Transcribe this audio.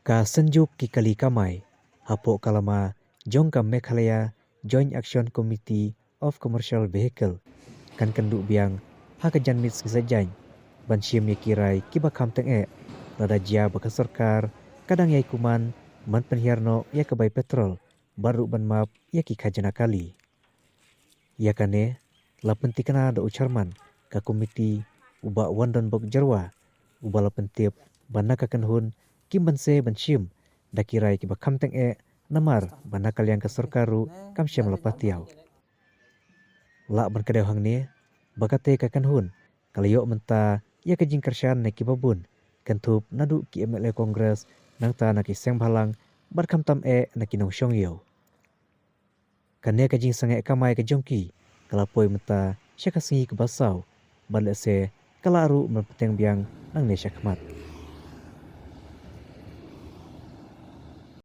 Ka senjuk ki kali kamai, hapok kalama jongkam Meghalaya Joint Action Committee of Commercial Vehicle, kan kenduk biang hakajan mit kisajany, bansiam ye kirai kibakam teng lada jia baka sarkar, kadang yai kuman, man penhiarno ya kebai petrol, baru ban map ya ki khajana kali. Ya kane, la pentikana da ucarman, ka komiti uba wandon bok jarwa, uba la pentip, banakakan hun, kim banse bansiam, da kirai kibakam teng namar banakal yang ke sarkaru kam syam lapatiau. La ban kadeu hang ni, bakate kakan hun, kaliyok menta ya kajing kersyan na kibabun, kentup nadu ki MLA Kongres nang ta na ki seng balang barkam tam na ki nong syong yo. Kane kajing sange kamai ke jongki, kalapoi menta syaka singi ke basau, balik se kalaru mempeteng biang nang ne syakmat.